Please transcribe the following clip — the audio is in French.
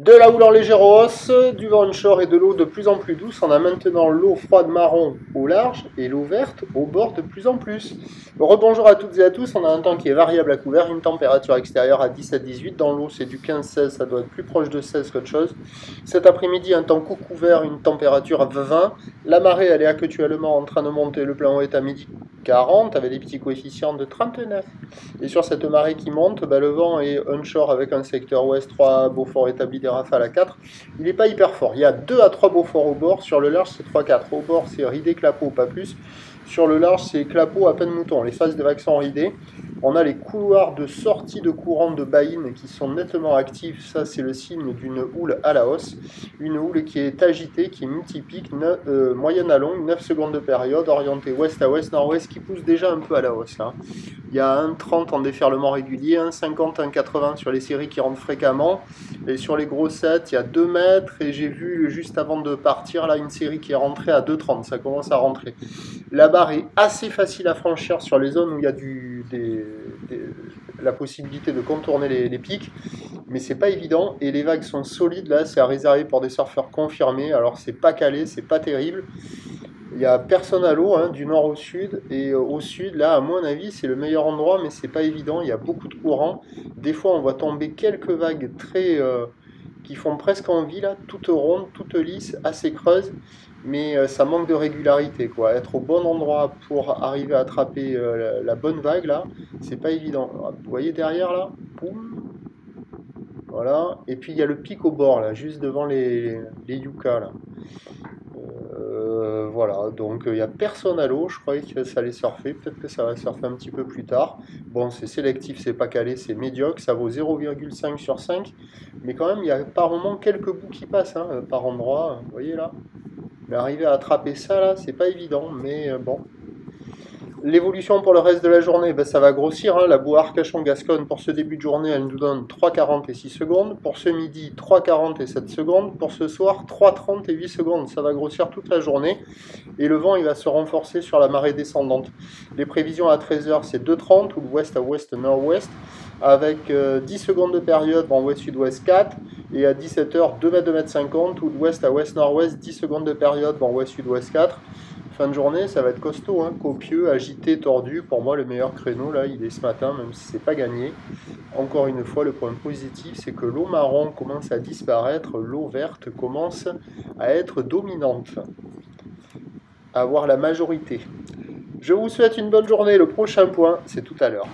De la houle en légère hausse, du vent onshore et de l'eau de plus en plus douce. On a maintenant l'eau froide marron au large et l'eau verte au bord de plus en plus. Rebonjour à toutes et à tous, on a un temps qui est variable à couvert, une température extérieure à 10 à 18. Dans l'eau c'est du 15-16, ça doit être plus proche de 16 qu'autre chose. Cet après-midi un temps couvert, une température à 20. La marée elle est actuellement en train de monter, le plan haut est à midi 40 avec des petits coefficients de 39. Et sur cette marée qui monte, le vent est onshore avec un secteur ouest 3 Beaufort établi des rafales à 4. Il n'est pas hyper fort. Il y a 2 à 3 Beaufort au bord. Sur le large, c'est 3-4. Au bord, c'est ridé clapot, pas plus. Sur le large, c'est clapot à peine mouton. Les phases de vagues sont ridées. On a les couloirs de sortie de courant de baïne qui sont nettement actifs. Ça, c'est le signe d'une houle à la hausse. Une houle qui est agitée, qui est multipique, moyenne à longue, 9 secondes de période, orientée ouest à ouest, nord-ouest, qui pousse déjà un peu à la hausse. Là. Il y a 1,30 en déferlement régulier, 1,50, 1,80 sur les séries qui rentrent fréquemment. Et sur les gros sets, il y a 2 mètres. Et j'ai vu juste avant de partir, là, une série qui est rentrée à 2,30. Ça commence à rentrer. La barre est assez facile à franchir sur les zones où il y a la possibilité de contourner les pics, mais c'est pas évident et les vagues sont solides. Là, c'est à réserver pour des surfeurs confirmés. Alors, c'est pas calé, c'est pas terrible. Il n'y a personne à l'eau, du nord au sud, et au sud, là, à mon avis, c'est le meilleur endroit, mais c'est pas évident. Il y a beaucoup de courants. Des fois, on voit tomber quelques vagues qui font presque envie, là, toutes rondes, toutes lisses, assez creuses. Mais ça manque de régularité, quoi. Être au bon endroit pour arriver à attraper la bonne vague, là, c'est pas évident. Vous voyez derrière, là, poum, voilà. Et puis il y a le pic au bord, là, juste devant les yuccas, là. Voilà, donc il n'y a personne à l'eau. Je croyais que ça allait surfer. Peut-être que ça va surfer un petit peu plus tard. Bon, c'est sélectif, c'est pas calé, c'est médiocre. Ça vaut 0,5 sur 5. Mais quand même, il y a par moment quelques bouts qui passent par endroit. Vous voyez là? Mais arriver à attraper ça là, c'est pas évident, mais bon. L'évolution pour le reste de la journée, ça va grossir. La boue Arcachon-Gascogne pour ce début de journée, elle nous donne 3,40 et 6 secondes. Pour ce midi, 3,40 et 7 secondes. Pour ce soir, 3,30 et 8 secondes. Ça va grossir toute la journée. Et le vent, il va se renforcer sur la marée descendante. Les prévisions à 13h, c'est 2,30 ou l'ouest à ouest-nord-ouest. Avec 10 secondes de période, vent ouest-sud-ouest 4. Et à 17h, 2 mètres, 2 mètres 50, ou d'ouest à ouest-nord-ouest, 10 secondes de période, vent ouest-sud-ouest 4. Fin de journée, ça va être costaud, copieux, agité, tordu. Pour moi, le meilleur créneau, là, il est ce matin, même si c'est pas gagné. Encore une fois, le point positif, c'est que l'eau marron commence à disparaître, l'eau verte commence à être dominante, à avoir la majorité. Je vous souhaite une bonne journée. Le prochain point, c'est tout à l'heure.